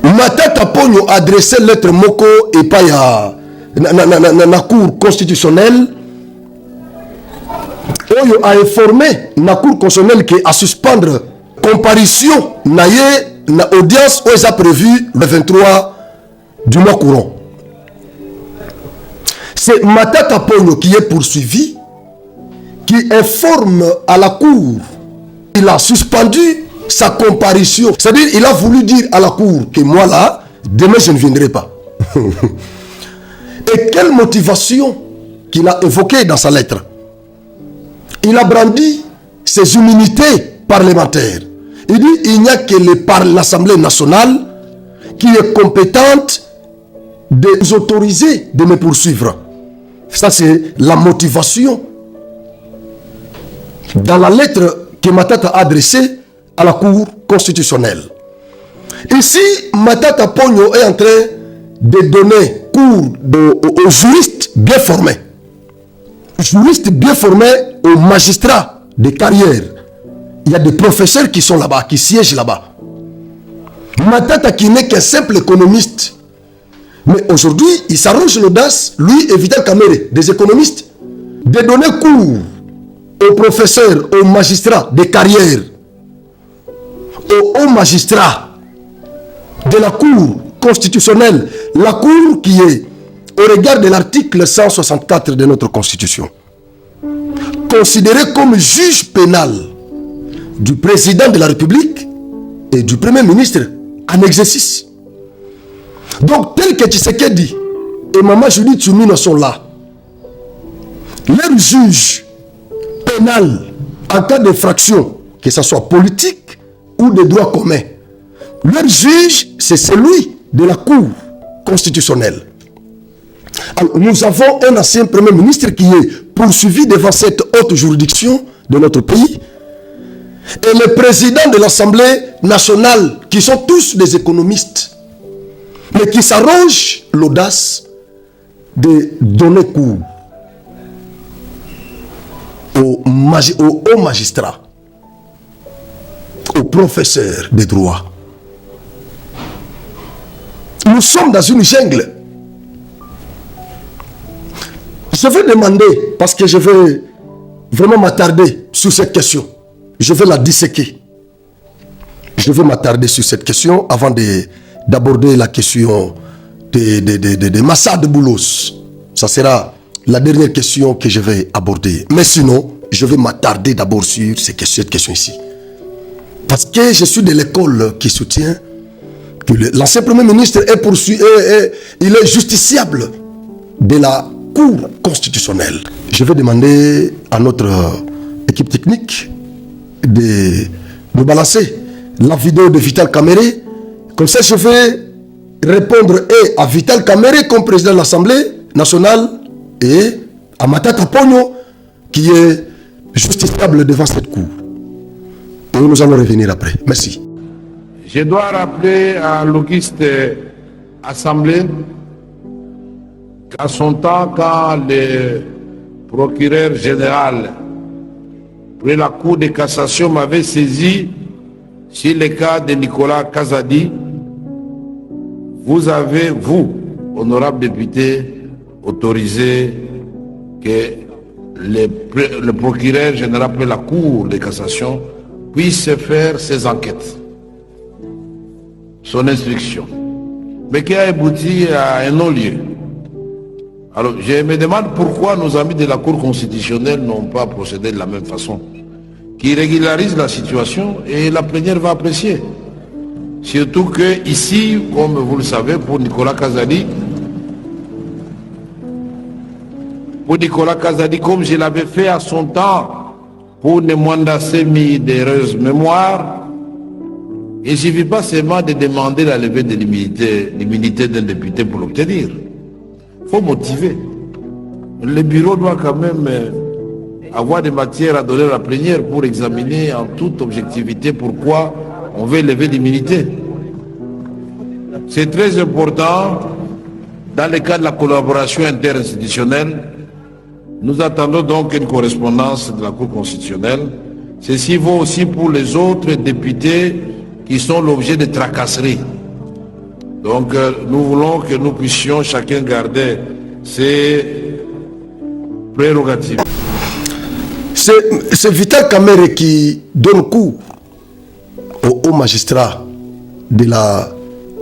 Matata Ponyo a adressé lettre moko et pas ya na cour constitutionnelle. Oyo a informé na cour constitutionnelle que à suspendre comparution na audience où est prévu le 23 du mois courant. C'est Matata Ponyo qui est poursuivi, qui informe à la cour. Il a suspendu sa comparution. C'est-à-dire, il a voulu dire à la cour que moi là, demain je ne viendrai pas. Et quelle motivation qu'il a évoquée dans sa lettre? Il a brandi ses immunités parlementaires. Il dit il n'y a que l'Assemblée nationale qui est compétente de nous autoriser de me poursuivre. Ça, c'est la motivation. Dans la lettre que Matata a adressée à la Cour constitutionnelle. Ici, Matata Ponyo est en train de donner cours aux juristes bien formés. Juristes bien formés, aux magistrats de carrière. Il y a des professeurs qui sont là-bas, qui siègent là-bas. Matata qui n'est qu'un simple économiste. Mais aujourd'hui, il s'arrange l'audace, lui et Vital Kamerhe, des économistes, de donner cours aux professeurs, aux magistrats de carrière, aux hauts magistrats de la Cour constitutionnelle, la Cour qui est, au regard de l'article 164 de notre Constitution, considérée comme juge pénal du président de la République et du Premier ministre en exercice. Donc, tel que Tshisekedi et Maman Julie Tshimina sont là, leurs juges pénal en cas d'infraction, que ce soit politique ou de droit commun, leur juge, c'est celui de la Cour constitutionnelle. Alors, nous avons un ancien Premier ministre qui est poursuivi devant cette haute juridiction de notre pays, et le président de l'Assemblée nationale, qui sont tous des économistes, mais qui s'arrogent l'audace de donner cours aux hauts magistrats, aux professeurs de droit. Nous sommes dans une jungle. Je vais demander, parce que je vais vraiment m'attarder sur cette question. Je vais la disséquer. Je vais m'attarder sur cette question avant d'aborder la question de Massa de Boulos. Ça sera la dernière question que je vais aborder. Mais sinon, je vais m'attarder d'abord sur cette question ici. Parce que je suis de l'école qui soutient que l'ancien Premier ministre est poursuivi, il est justiciable de la Cour constitutionnelle. Je vais demander à notre équipe technique de balancer la vidéo de Vital Kamerhe. Comme ça, je vais répondre et à Vital Kamerhe comme président de l'Assemblée nationale et à Matata Ponyo qui est justiciable devant cette cour. Et nous allons revenir après. Merci. Je dois rappeler à l'auguste Assemblée qu'à son temps, quand le procureur général de la Cour de cassation m'avait saisi sur le cas de Nicolas Kazadi, vous avez, vous, honorable député, autorisé que le procureur général de la Cour de cassation puisse faire ses enquêtes, son instruction, mais qui a abouti à un non-lieu. Alors, je me demande pourquoi nos amis de la Cour constitutionnelle n'ont pas procédé de la même façon, qui régularise la situation et la plénière va apprécier. Surtout que ici, comme vous le savez, pour Nicolas Kazadi, comme je l'avais fait à son temps, pour Nemwanda Semi d'heureuse mémoire, il ne suffit pas seulement de demander la levée de l'immunité d'un député pour l'obtenir. Il faut motiver. Le bureau doit quand même avoir des matières à donner à la plénière pour examiner en toute objectivité pourquoi on veut lever l'immunité. C'est très important dans le cas de la collaboration interinstitutionnelle. Nous attendons donc une correspondance de la Cour constitutionnelle. Ceci vaut aussi pour les autres députés qui sont l'objet de tracasseries. Donc nous voulons que nous puissions chacun garder ses prérogatives. C'est Vital Kamerhe qui donne cours aux hauts magistrats de la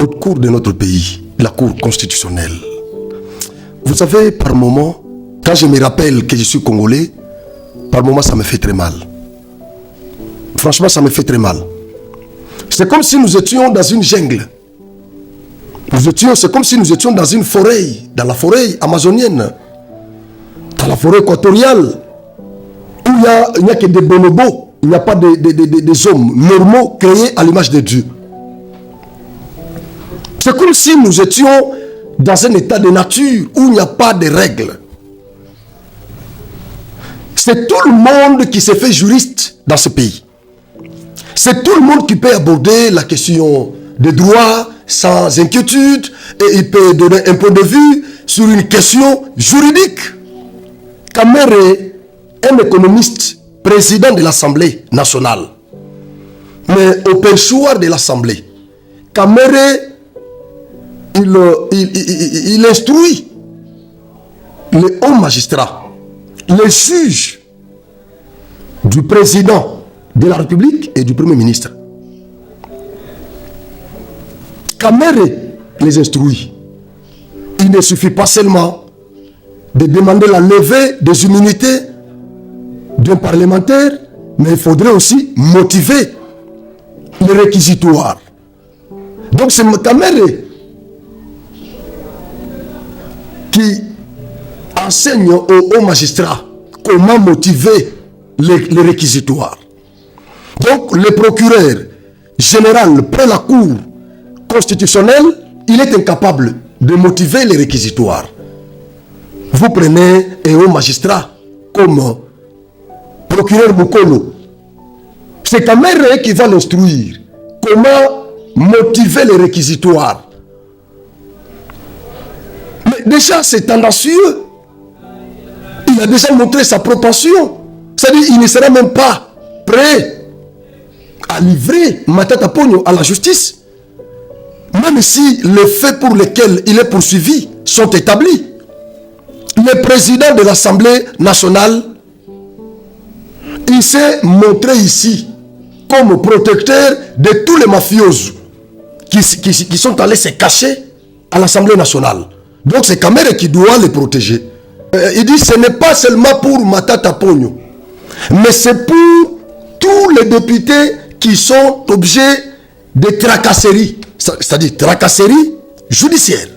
haute cour de notre pays, la cour constitutionnelle. Vous savez, par moment, quand je me rappelle que je suis congolais, par moment ça me fait très mal. Franchement, ça me fait très mal. C'est comme si nous étions dans une jungle. C'est comme si nous étions dans une forêt, dans la forêt amazonienne, dans la forêt équatoriale, où il n'y a que des bonobos, il n'y a pas des hommes normaux créés à l'image de Dieu. C'est comme si nous étions dans un état de nature où il n'y a pas de règles. C'est tout le monde qui se fait juriste dans ce pays. C'est tout le monde qui peut aborder la question des droits sans inquiétude et il peut donner un point de vue sur une question juridique. Kamerhe, un économiste, président de l'Assemblée nationale, mais au perchoir de l'Assemblée, Kamerhe, il instruit les hauts magistrats, les juges du président de la République et du Premier ministre. Kamerhe les instruit. Il ne suffit pas seulement de demander la levée des immunités d'un parlementaire, mais il faudrait aussi motiver les réquisitoires. Donc c'est Kamerhe qui enseigne aux magistrats comment motiver les réquisitoires. Donc le procureur général près la cour constitutionnelle, il est incapable de motiver les réquisitoires. Vous prenez un haut magistrat comme procureur Mukolo. C'est Kamerhe qui va l'instruire. Comment motiver les réquisitoires. Mais déjà, c'est tendancieux. Il a déjà montré sa propension. C'est-à-dire qu'il ne sera même pas prêt à livrer Matata Ponyo à la justice. Même si les faits pour lesquels il est poursuivi sont établis. Le président de l'Assemblée nationale, il s'est montré ici comme protecteur de tous les mafieux qui sont allés se cacher à l'Assemblée nationale. Donc c'est Kamerhe qui doit les protéger. Il dit ce n'est pas seulement pour Matata Ponyo, mais c'est pour tous les députés qui sont objets de tracasseries, c'est-à-dire tracasseries judiciaires.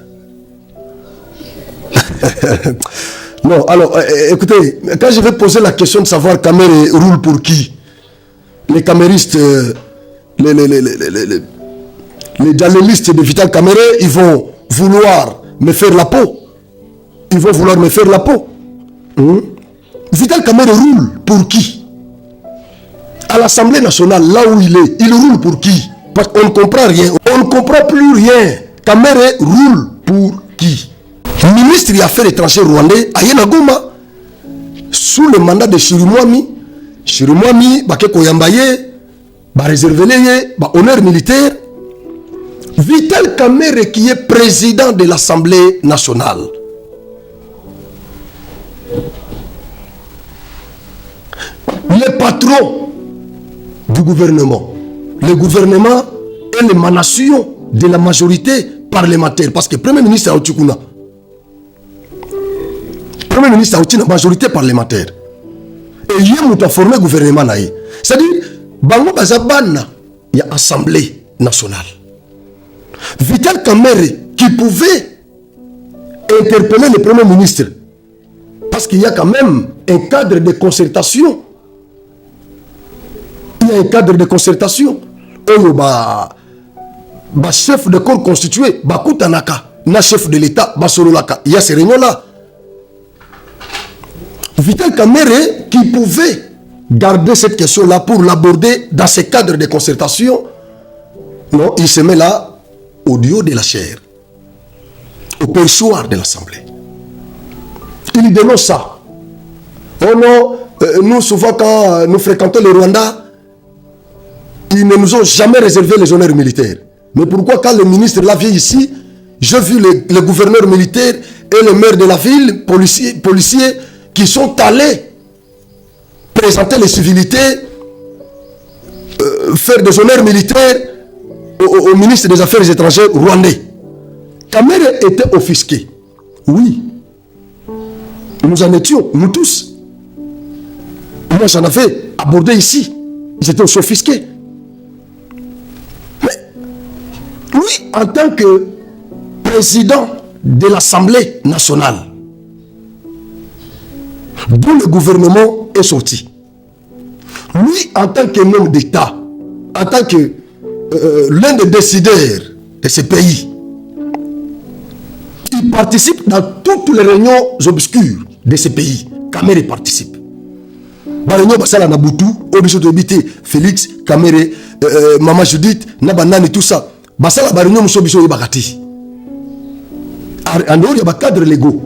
Non, alors, écoutez, quand je vais poser la question de savoir Kamerhe roule pour qui, les caméristes, les journalistes de Vital Kamerhe, ils vont vouloir me faire la peau. Ils vont vouloir me faire la peau. Vital Kamerhe roule pour qui? À l'Assemblée nationale, là où il est, il roule pour qui? Parce qu'on ne comprend rien. On ne comprend plus rien. Kamerhe roule pour qui? Ministre des Affaires étrangères rwandais, Ayena Goma, sous le mandat de Chirimwami, Bakeko Yambaye, réservé honneur militaire. Vital Kamerhe qui est président de l'Assemblée nationale. Le patron du gouvernement. Le gouvernement est l'émanation de la majorité parlementaire. Parce que le Premier ministre a Otchukuna. Le Premier ministre a une majorité parlementaire. Et il a formé le gouvernement. C'est-à-dire, Bango Bazabana, il y a Assemblée nationale. Vital Kamerhe qui pouvait interpeller le Premier ministre. Parce qu'il y a quand même un cadre de concertation. Il y a un cadre de concertation. Chef de corps constitué, Bakutanaka, na chef de l'État, Basololaka. Il y a ces réunions-là. Vital Kamerhe qui pouvait garder cette question-là pour l'aborder dans ce cadre de concertation. Non, il se met là au lieu de la chair, au perchoir de l'Assemblée. Il dénonce ça. Oh non, nous souvent quand nous fréquentons le Rwanda, ils ne nous ont jamais réservé les honneurs militaires. Mais pourquoi quand le ministre là vient ici, j'ai vu les gouverneurs militaires et les maires de la ville, policiers qui sont allés présenter les civilités, faire des honneurs militaires au ministre des Affaires étrangères rwandais. Kamere était offusqué. Oui. Nous en étions, nous tous. Moi, j'en avais abordé ici. Ils étaient aussi offusqués. Mais lui, en tant que président de l'Assemblée nationale, d'où le gouvernement est sorti, lui, en tant que homme d'État, en tant que l'un des décideurs de ce pays, il participe dans toutes les réunions obscures de ce pays. Kamere participe. Réunion basala na Butu, Obiso Tobité, Félix, Kamere, Maman Judith, Nabanani, tout ça. Basala réunion Musobiso Yibakati. En dehors, il y a des cadres légaux.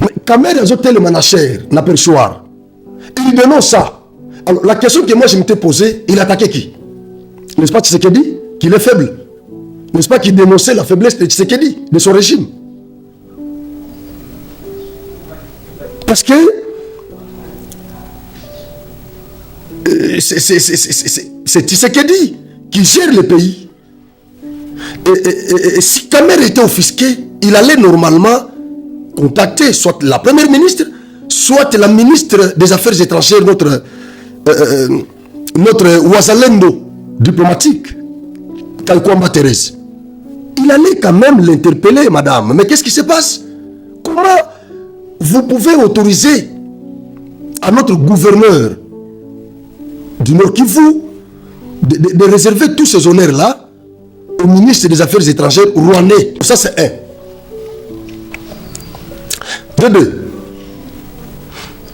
Mais Kamere a jeté le manager, n'a pas choix. Il dénonce ça. Alors, la question que moi je m'étais posée, il attaquait qui? N'est-ce pas Tshisekedi? Qu'il est faible. N'est-ce pas qu'il dénonçait la faiblesse de Tshisekedi, de son régime? Parce que c'est Tshisekedi qui gère le pays. Et si Kamere était offusqué, il allait normalement contacter soit la première ministre, soit la ministre des Affaires étrangères, notre Ouazalendo diplomatique, Kalkwamba Thérèse. Il allait quand même l'interpeller, madame. Mais qu'est-ce qui se passe? Comment vous pouvez autoriser à notre gouverneur du Nord Kivu de réserver tous ces honneurs-là au ministre des Affaires étrangères rwandais? Ça, c'est un. De deux,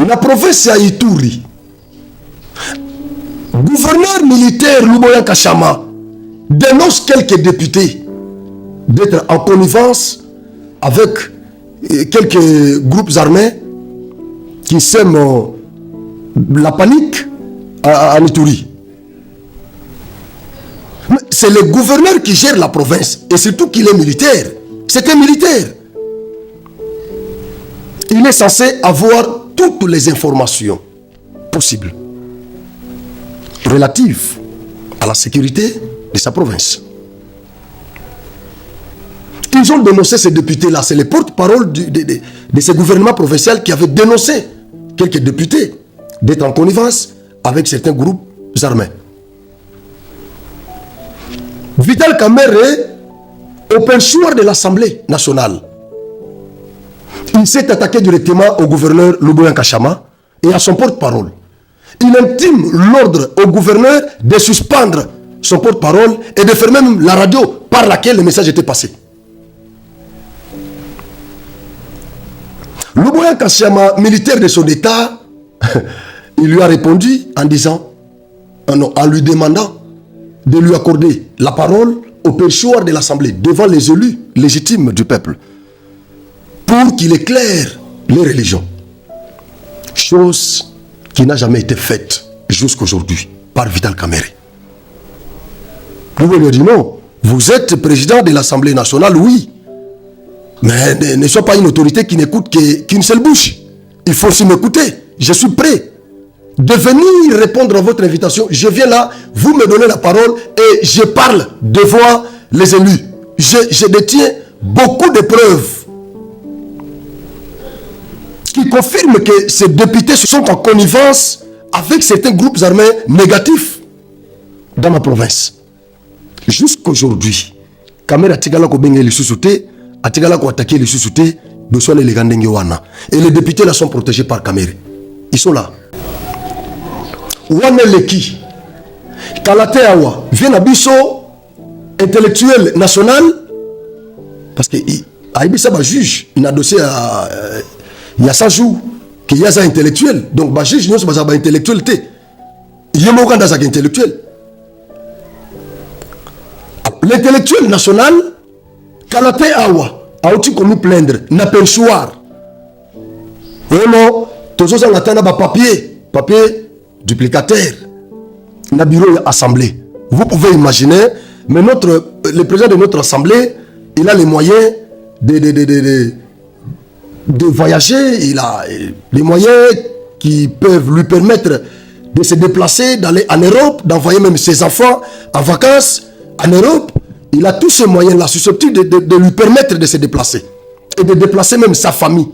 la province à Ituri, gouverneur militaire Luboya Kashama dénonce quelques députés d'être en connivence avec quelques groupes armés qui sèment la panique en Ituri. C'est le gouverneur qui gère la province, et surtout qu'il est militaire. C'est un militaire. Il est censé avoir toutes les informations possibles relatives à la sécurité de sa province. Ils ont dénoncé ces députés-là. C'est les porte-parole de ce gouvernement provincial qui avait dénoncé quelques députés d'être en connivence avec certains groupes armés. Vital Kamerhe, au penchoir de l'Assemblée nationale, il s'est attaqué directement au gouverneur Luboya Kashama et à son porte-parole. Il intime l'ordre au gouverneur de suspendre son porte-parole et de fermer même la radio par laquelle le message était passé. Luboya Kashama, militaire de son état, il lui a répondu en disant, en lui demandant de lui accorder la parole au perchoir de l'Assemblée devant les élus légitimes du peuple pour qu'il éclaire les religions. Chose qui n'a jamais été faite jusqu'à aujourd'hui par Vital Kamerhe. Nous lui dit non, vous êtes président de l'Assemblée nationale, oui, mais ne sois pas une autorité qui n'écoute qu'une seule bouche. Il faut aussi m'écouter. Je suis prêt de venir répondre à votre invitation. Je viens là, vous me donnez la parole et je parle devant les élus. Je détiens beaucoup de preuves qui confirment que ces députés sont en connivence avec certains groupes armés négatifs dans ma province. Jusqu'aujourd'hui, Kamere Atigala ko benge les sous-soutés, Atigala ko attaquer les sous-soutés, de soin les gandenge wana. Et les députés là sont protégés par Kamere. Ils sont là. Wane Leki, Kalate Awa, vient à Bisso, intellectuel national, parce que Aïbissa va juge, il a dossier à. Il y a 100 jours qu'il y a ça intellectuel. Donc, bah, juge, nous sommes pas intellectuel. Il y a un dans intellectuel. L'intellectuel national, Kalate Awa, a aussi commis plaindre, n'a pas le choix. Vraiment, tous ceux qui ont papier duplicataire, na bureau assemblée. Vous pouvez imaginer Mais le président de notre assemblée, il a les moyens de voyager, il a les moyens qui peuvent lui permettre de se déplacer, d'aller en Europe, d'envoyer même ses enfants en vacances en Europe. Il a tous ces moyens-là susceptibles de lui permettre de se déplacer et de déplacer même sa famille.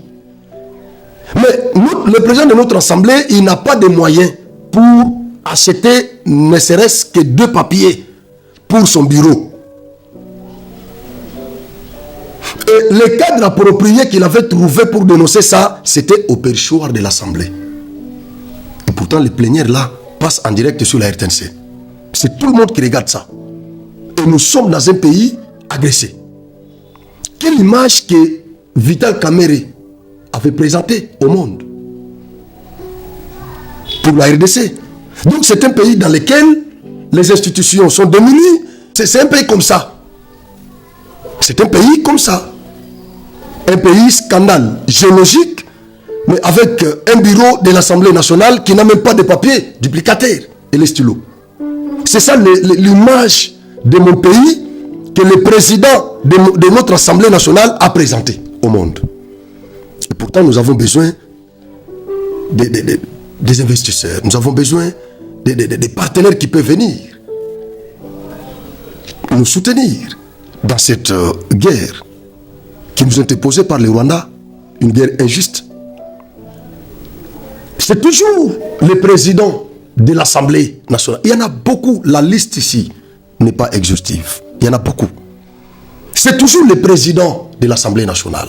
Mais le président de notre assemblée, il n'a pas de moyens pour acheter ne serait-ce que 2 papiers pour son bureau. Et le cadre approprié qu'il avait trouvé pour dénoncer ça, c'était au perchoir de l'Assemblée. Et pourtant, les plénières là passent en direct sur la RTNC. C'est tout le monde qui regarde ça. Et nous sommes dans un pays agressé. Quelle image que Vital Kamerhe avait présentée au monde pour la RDC. Donc c'est un pays dans lequel les institutions sont diminuées. C'est un pays comme ça. C'est un pays comme ça. Un pays scandale géologique, mais avec un bureau de l'Assemblée nationale qui n'a même pas de papier duplicateur et les stylos. C'est ça l'image de mon pays que le président de notre Assemblée nationale a présenté au monde. Et pourtant, nous avons besoin des investisseurs. Nous avons besoin des partenaires qui peuvent venir nous soutenir dans cette guerre qui nous est imposée par le Rwanda, une guerre injuste. C'est toujours le président de l'Assemblée nationale. Il y en a beaucoup, la liste ici n'est pas exhaustive. Il y en a beaucoup. C'est toujours le président de l'Assemblée nationale.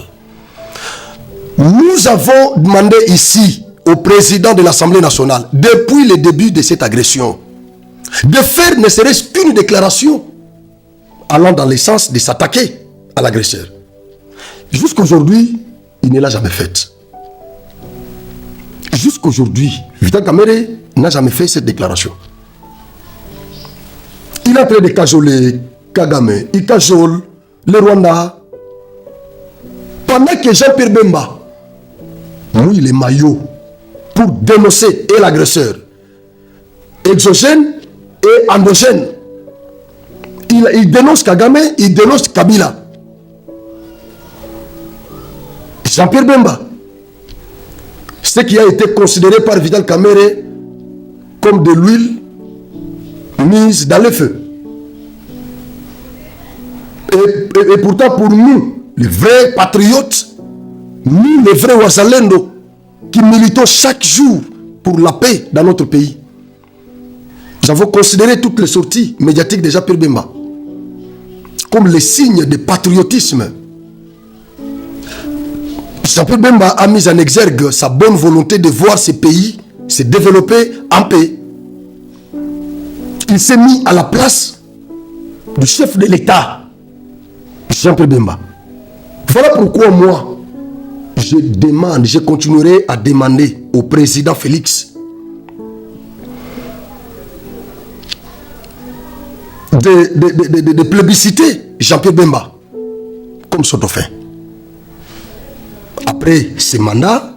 Nous avons demandé ici au président de l'Assemblée nationale, depuis le début de cette agression, de faire ne serait-ce qu'une déclaration allant dans le sens de s'attaquer à l'agresseur. Jusqu'aujourd'hui, il ne l'a jamais faite. Jusqu'aujourd'hui, Vital Kamerhe n'a jamais fait cette déclaration. Il est en train de cajoler Kagame, il cajole le Rwanda. Pendant que Jean-Pierre Bemba mouille les maillots pour dénoncer et l'agresseur, exogène et endogène. Il dénonce Kagame, il dénonce Kabila. Jean-Pierre Bemba, ce qui a été considéré par Vital Kamerhe comme de l'huile mise dans le feu. Et pourtant, pour nous, les vrais patriotes, nous, les vrais Wazalendo, qui militons chaque jour pour la paix dans notre pays, nous avons considéré toutes les sorties médiatiques de Jean-Pierre Bemba comme les signes de patriotisme. Jean-Pierre Bemba a mis en exergue sa bonne volonté de voir ce pays se développer en paix. Il s'est mis à la place du chef de l'État, Jean-Pierre Bemba. Voilà pourquoi moi, je continuerai à demander au président Félix de plébisciter Jean-Pierre Bemba comme son dauphin. Après ce mandat,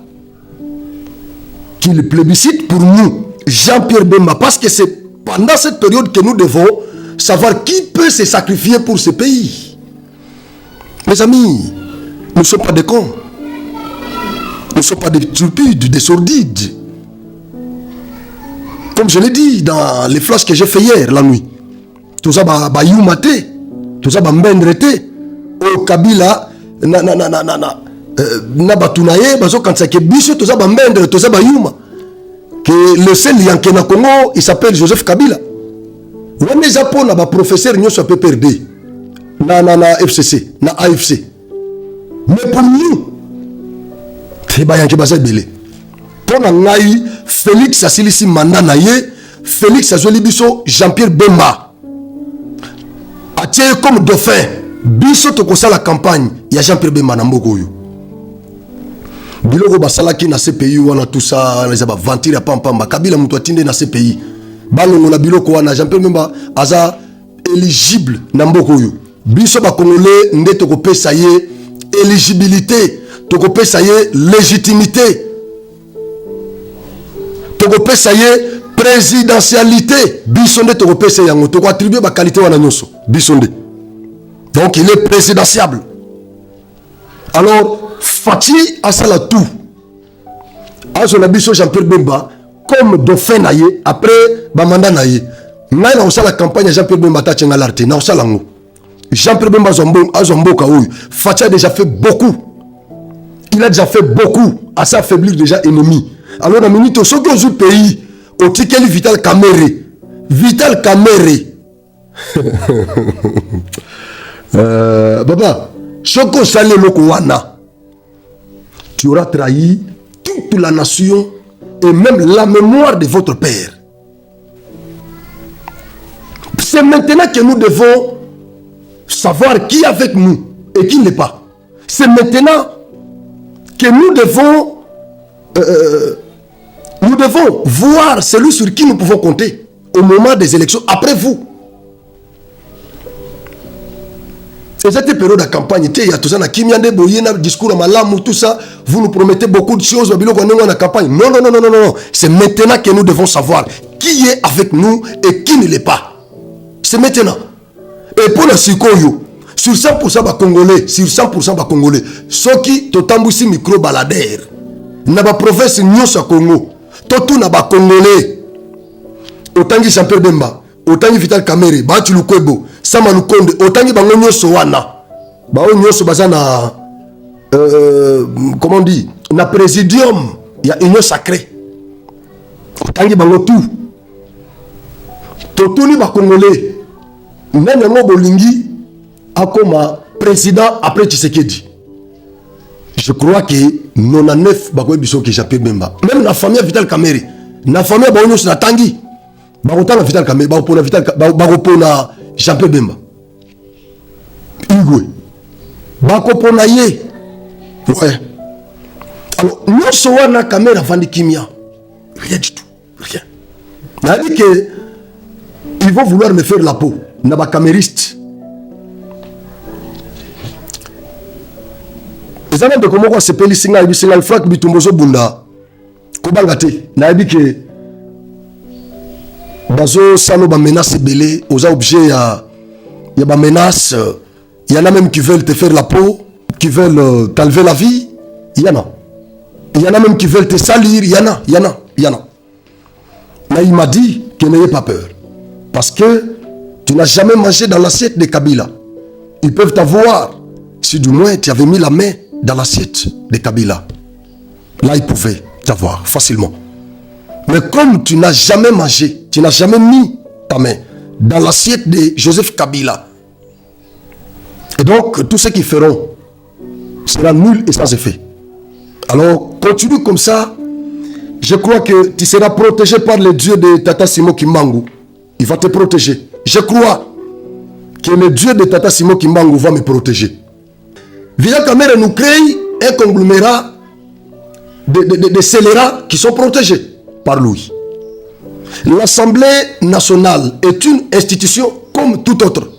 qu'il plébiscite pour nous Jean-Pierre Bemba, parce que c'est pendant cette période que nous devons savoir qui peut se sacrifier pour ce pays. Mes amis, nous ne sommes pas des cons. Nous ne sommes pas des stupides, des sordides. Comme je l'ai dit dans les flashs que j'ai fait hier, la nuit. Tout ça, bah youmate, tout ça, bah mbendrete, au Kabila, na batunaye, bazo kansake biso, tout ça, bah mbendre, tout ça, bah youma. Que le seul yanké na Congo, il s'appelle Joseph Kabila. On est Japon, na professeur, nous sommes PPRD, na FCC, na AFC. Mais pour nous, c'est pas yanké bazay belé. Pour nous, Félix Asilisi Manda naye, Félix Azoli biso, Jean-Pierre Bemba. Atie comme dauphin, biso to kosa la campagne, il y a Jean-Pierre Bemba na mboko yo. Biloko basalaki na CPI wana tout ça, les aba ventir ya pampamba, Kabila mutu atinde na CPI. Balongo na biloko wana Jean-Pierre Bemba aza éligible na mboko yo. Biso ba congolais nde to kopesa ye éligibilité, to kopesa ye légitimité. To kopesa ye présidentialité bisonde to repese yango to attribuer ba qualité wana nyoso bisonde. Donc il est présidentiable. Alors Fachi asala tout. Azo na biso Jean-Pierre Bemba comme dauphin naye après ba mandat naye. Ngai na osala campagne Jean-Pierre Bemba ta tchenga l'arte na osala ngo. Jean-Pierre Bemba Azomboka oui. Fachi a déjà fait beaucoup. Il a déjà fait beaucoup à s'affaiblir déjà ennemi. Alors la minute ceux qui ont pays au ticket Vital Kamere. Vital Kamere. Baba, Choko Salé Lokowana. Tu auras trahi toute la nation et même la mémoire de votre père. C'est maintenant que nous devons savoir qui est avec nous et qui n'est pas. C'est maintenant que nous devons voir celui sur qui nous pouvons compter au moment des élections après vous. C'est cette période de campagne, il y a tout ça, discours à Malamou, tout ça, vous nous promettez beaucoup de choses, la campagne. Non, non, non, non, non, non. C'est maintenant que nous devons savoir qui est avec nous et qui ne l'est pas. C'est maintenant. Et pour le Sikoyo, sur 100% de Congolais, sur 100% de Congolais, ceux qui totambusi micro baladère, n'a pas province Nyosa Congo, tout n'a pas Congolais, autant que Jean-Pierre Bemba, autant que Vital Kamere, Batu Lukwebo, Sama Lukonde, autant que Bango Nyoso Wana, Bango Nyoso Bazana, comment on dit, na présidium, il y a union sacrée, autant que Bango tout ni ba Congolais, Nanyamo Bolingi, comme président après Tshisekedi. Je crois que 99 bakoy biso ki Jean-Pierre Bemba. Même la famille Vital Kamere, la famille ba onyo na tangi. Ba otanga Vital Kamere, ba opona Vital ba opona Jean-Pierre Bemba. Igwe. Ba kopona ye. Ouais. Alors, nous sommes na Kamera vandi kimia. Rien du tout. Rien. On a dit que ils vont vouloir me faire la peau. Na ba camériste. Les amis de comment se peli singa ibi singa flak bitumbozo bunda kobanga te na ibi que bazo salo ba menace belé aux objets ya ba menace il y en a même qui veulent te faire la peau qui veulent t'enlever la vie il y en a même qui veulent te salir il y en a mais il m'a dit que n'ayez pas peur parce que tu n'as jamais mangé dans l'assiette de Kabila. Ils peuvent t'avoir si du moins tu avais mis la main dans l'assiette de Kabila. Là, ils pouvaient t'avoir facilement. Mais comme tu n'as jamais mangé, tu n'as jamais mis ta main dans l'assiette de Joseph Kabila, et donc tout ce qu'ils feront sera nul et sans effet. Alors, continue comme ça. Je crois que tu seras protégé par le Dieu de Tata Simo Kimbangu. Il va te protéger. Je crois que le Dieu de Tata Simo Kimbangu va me protéger. Vital Kamere nous crée un conglomérat de scélérats qui sont protégés par lui. L'Assemblée nationale est une institution comme toute autre.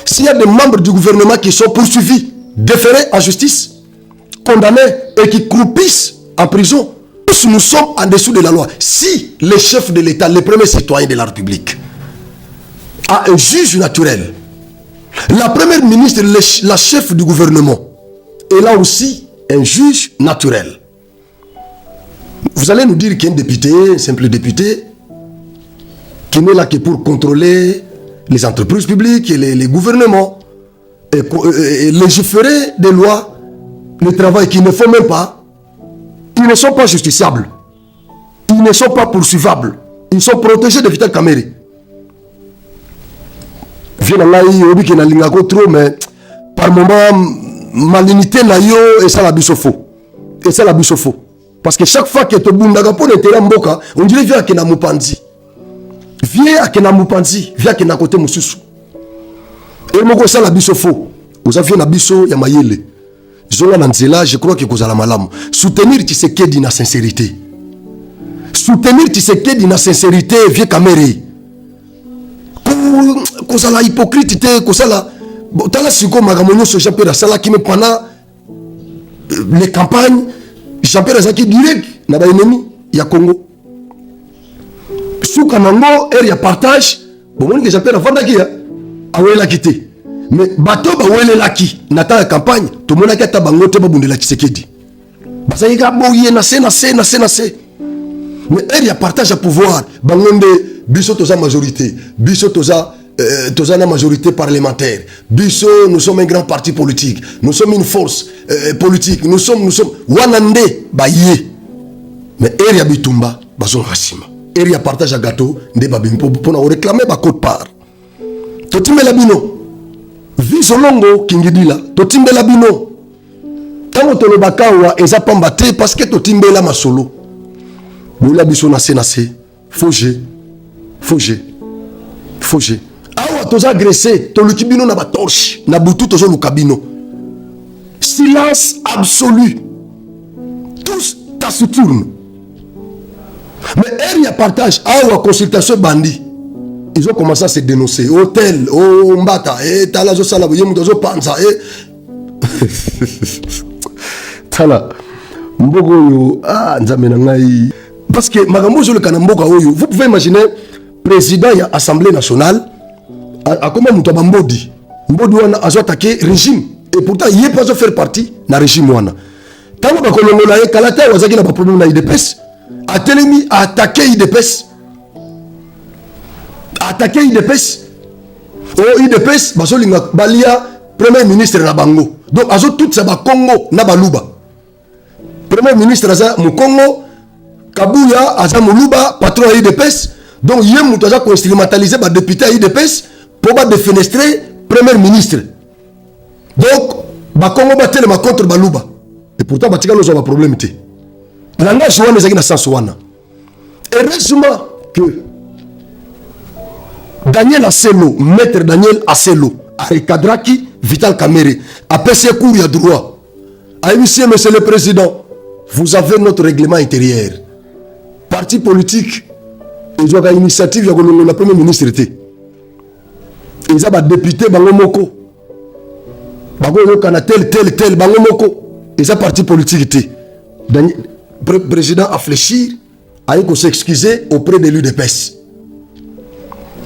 S'il y a des membres du gouvernement qui sont poursuivis, déférés en justice, condamnés et qui croupissent en prison, tous nous sommes en dessous de la loi. Si le chef de l'État, le premier citoyen de la République, a un juge naturel, la première ministre, la chef du gouvernement, elle a aussi un juge naturel. Vous allez nous dire qu'un député, un simple député, qui n'est là que pour contrôler les entreprises publiques et les gouvernements, et légiférer des lois, le travail qu'ils ne font même pas, ils ne sont pas justiciables. Ils ne sont pas poursuivables. Ils sont protégés de Vital Kamere. Mais par moment, malignité na yo et ça la bisofo. Et ça la bisofo. Parce que chaque fois que tu bundaga pour le terrain mboka, on dirait viens à Kena Mupanzi. Viens à Kena Mupanzi, viens à Kena côté Mususu. Et moko ça la bisofo. Vous avez na biso ya mayele. Zola nanzela, je crois que kozala malamu. Soutenir Tshisekedi na sincérité. Soutenir Tshisekedi na sincérité, vieux Kamere. Kozala hypocrite te, kozala tala siko magamonyo so Jean-Pierre Sala qui me pendant les campagnes Jean-Pierre Zaki direct na ba ennemi ya Congo. Souka nango, il y a partage. Bon, on dit que j'appelle avant d'aller. Ah ouais, la quitter. Mais bateau, bah ouais, la qui. Nata la campagne. Tout le monde a qu'à tabango, te babunde la Tshisekedi. Bah ça y est, gabo, nassé. Mais il y a partage à pouvoir. Bangonde, biso toza majorité. Biso toza la majorité parlementaire. Biso, nous sommes un grand parti politique. Nous sommes une force politique. Nous sommes. Wanande, bah yé. Mais il y a bitumba, bah son racima. Il y a partage à gâteau, de babim pour nous réclamer ba côte part. Totimbe la bino. Visolongo kingidila. Totimbe la bino. Tango tolo bakawa eza pambate parce que totimbe la masolo. Boula biso nassé. Foge. Awa toza agressé, toluki bino na ba torche, na butu tozo lukabino. Silence absolu. Tous taciturnes. Mais il y a partage. Awa consultation bandi. Ils ont commencé à se dénoncer. Hôtel, oh mbata, tala zo sala boye muto panza tala mbogo yo nzambe na ngai. Parce que magambo zo le kanamboka oyo, vous pouvez imaginer président ya Assemblée nationale a comment muto bambodi. Mbodi wana azo attaquer régime et pourtant il est pas faire partie na régime wana. Tango ba kolongola e kalata wazaki na ba problème na IDPS. A Telemi a attaqué IDPS. Oh IDPS, basolinga balia premier ministre na bango. Donc azo tout ça ba Congo na baluba. Premier ministre aza mu Congo, Kabuya aza muluba, patron IDPS. Donc yé muto aza ko instrumentaliser ba député IDPS pour ba défenestrer premier ministre. Donc ba Congo ba tele ma contre baluba. Et pourtant ba tika lozo ba problème té. Langage wana ezaki na sens wana. Heureusement que Daniel Asselo, maître Daniel Asselo, a recadraki Vital Kamerhe, a passé cours à droit. A monsieur le président, vous avez notre règlement intérieur. Parti politique, ils ont une initiative, il y a le premier ministre. Ils ont des députés, Bangomoko. Bangomoko, tel, Bangomoko. Ils ont parti politique. Le président a fléchi, a eu s'excuser auprès de l'UDPS.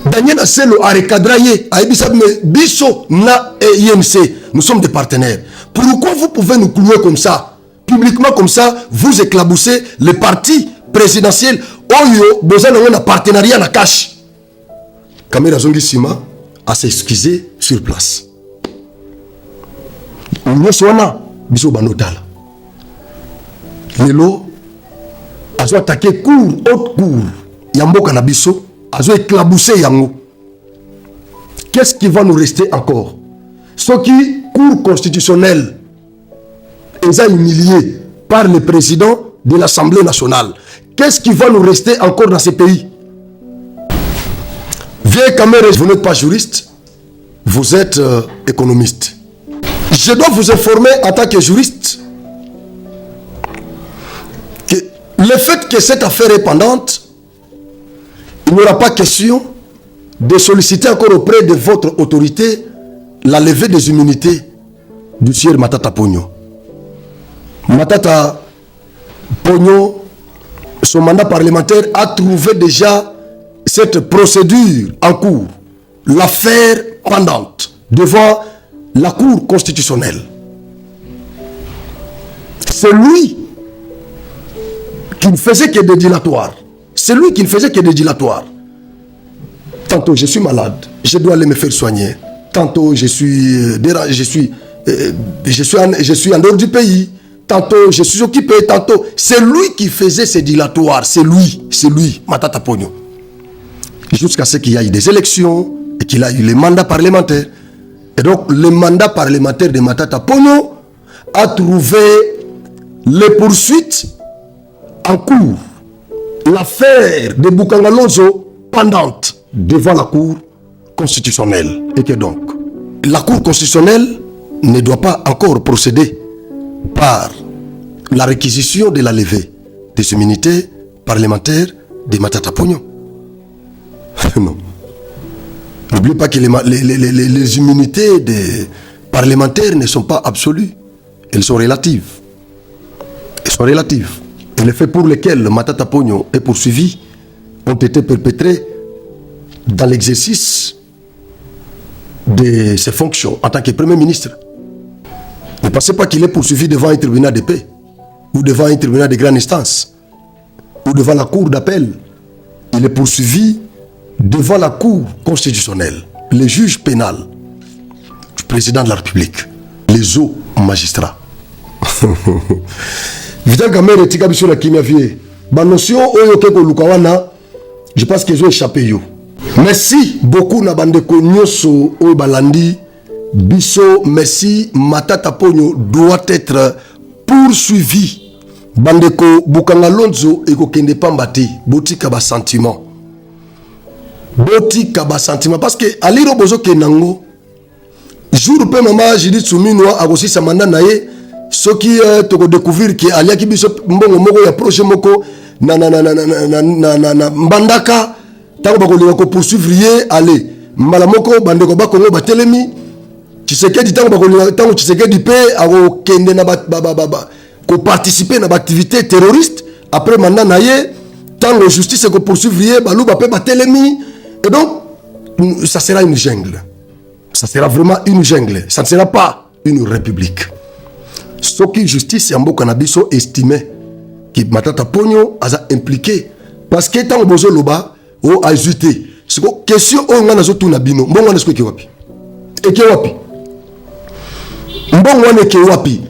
Daniel Asselo a recadré, a dit Bisso na et IMC, nous sommes des partenaires. Pourquoi vous pouvez nous clouer comme ça, publiquement comme ça, vous éclaboussez les partis présidentiels, Oyo, besoin d'un partenariat na cash. Kamera Zongi Sima a s'excusé sur place. Nous sommes Bisso Banotala. Lelo, a attaqué cour, haute cour, Yambo Kanabiso. Azo éclaboussé yango. Qu'est-ce qui va nous rester encore? Ce qui, cour constitutionnelle, est humilié par le président de l'Assemblée nationale. Qu'est-ce qui va nous rester encore dans ce pays? Vieille Kamerhe, vous n'êtes pas juriste, vous êtes économiste. Je dois vous informer en tant que juriste que le fait que cette affaire est pendante, il n'y aura pas question de solliciter encore auprès de votre autorité la levée des immunités du sieur Matata Ponyo. Matata Ponyo, son mandat parlementaire a trouvé déjà cette procédure en cours, l'affaire pendante devant la Cour constitutionnelle. C'est lui qui ne faisait que des dilatoires. C'est lui qui ne faisait que des dilatoires. Tantôt je suis malade, je dois aller me faire soigner. Tantôt je suis en dehors du pays. Tantôt je suis occupé. Tantôt c'est lui qui faisait ces dilatoires. C'est lui, Matata Ponyo. Jusqu'à ce qu'il y ait des élections et qu'il a eu les mandats parlementaires. Et donc le mandat parlementaire de Matata Ponyo a trouvé les poursuites en cours. L'affaire de Boukangalonzo pendante devant la Cour constitutionnelle. Et que donc, la Cour constitutionnelle ne doit pas encore procéder par la réquisition de la levée des immunités parlementaires de Matata Ponyo. Non. N'oubliez pas que les immunités des parlementaires ne sont pas absolues. Elles sont relatives. Et les faits pour lesquels Matata Ponyo est poursuivi ont été perpétrés dans l'exercice de ses fonctions en tant que Premier ministre. Ne pensez pas qu'il est poursuivi devant un tribunal de paix ou devant un tribunal de grande instance ou devant la cour d'appel. Il est poursuivi devant la cour constitutionnelle, le juge pénal, le président de la République, les hauts magistrats. Vital Kamerhe tika biso na kimia vie. Ba notion oyo keko lukawana, je pense qu'ils ont échappé yo. Merci beaucoup na bandeko nyoso oyo balandi biso. Merci Matata Ponyo doit être poursuivi. Bandeko Bukanga Lonzo eko kende pambati botika ba sentiment. Botika ba sentiment parce que aliro bozo kenango jour pe mama Judith Suminwa akosi samanda naye soki toko découvrir que aliaki biso mbongo moko ya projet moko na mbandaka tango bakolinga ko poursuivre ye ale mbala moko bandeko bakongo batelemi Tshisekedi tango bakolinga tango Tshisekedi pe akokende na ko participer na activité terroriste après mandat na ye tango justice ko poursuivre ye baluba pe batelemi et donc ça sera une jungle. Ça sera vraiment une jungle. Ça ne sera pas une république. Ce qui justice Yambo Kanabiso estimait que Matata Ponyo a impliqué. Parce que tant que Bozo Loba a ajouté. C'est une question où on a tout nabino. Bon, on est ce que wapi. Et que wapi. Bon, on est que wapi.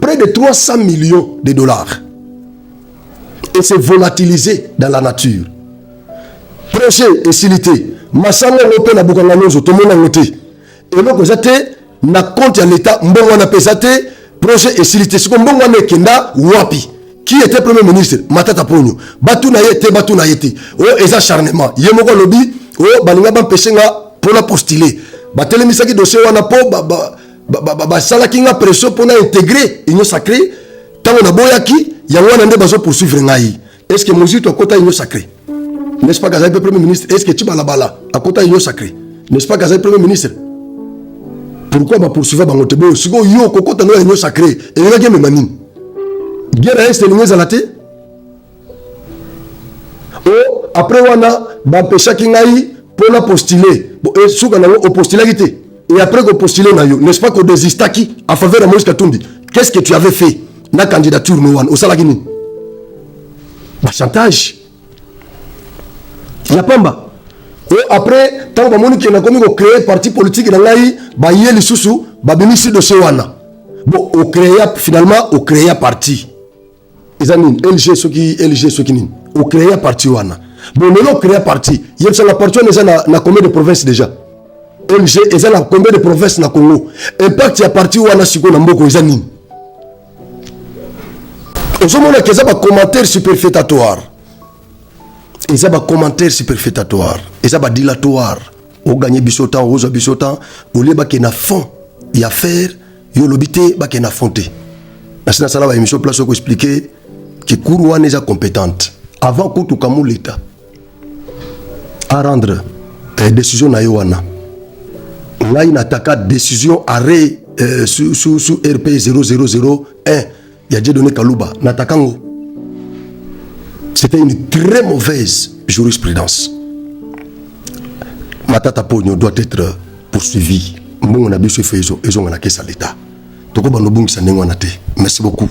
Près de 300 millions de dollars. Et c'est volatilisé dans la nature. Projet et silité. Masanga ngote na Bukanga Lonzo tomona ngote. Et donc vous êtes na compte à l'état mbongo na pesate projet et silité. Ce que mbongo na kenda wapi. Qui était premier ministre? Matata Ponyo. Batu na yete. Oh eza acharnement. Yemoko lobi oh balinga ba peshenga pour la postuler. Batelemisa ki dossier wana po ba salaki nga pression pour na intégrer union sacrée. Tango na boyaki yango na nde bazo poursuivre ngai. Est-ce que Mozito kota union sacrée? N'est-ce pas Gazaï Premier ministre? Est-ce que tu vas là-bas à côté de sacré? N'est-ce pas Gazaï Premier ministre? Pourquoi va poursuivre Bangotebo? Si vous yo kokota no union sacré et il y a game manine. Guerre est l'union zalaté. Oh après wana ba pesha kingai pour la postuler. Bon et souka na au postuler gité. Et après que postuler na yo, n'est-ce pas que désistaki en faveur de Moïse Katumbi? Qu'est-ce que tu avais fait na candidature no wan au salagini? Ba chantage. Yapamba. Et après, tant que Monique n'a commis créer parti politique dans l'AI, baye les sous, babinisi de Sewana. Bon, au créer finalement, au créer parti. Ils ont LG ce qui ni. Au créer parti wana. Bon, nous l'on créé parti. Il y a la partie na combien de provinces déjà? LG, ils ont combien de provinces na Congo? Impact ya parti wana siko na mboko ils ont. Aux hommes qui ont des commentaires superfétatoires. Ils ont des commentaires superfétatoires. Ils ont des dilatoires. Au gagner bisotan, au bisotan, au lieu de na fond, il y a faire, il y a l'obité, il y a fonté. La sénat va émission place pour expliquer que Kourouane est compétente. Avant que tout kamou l'État à rendre décision na yowana. Là il attaque décision arrêt sous RP 0001. Il y a déjà donné Kalouba. Natakango. C'était une très mauvaise jurisprudence. Matata Ponyo doit être poursuivi. Merci beaucoup.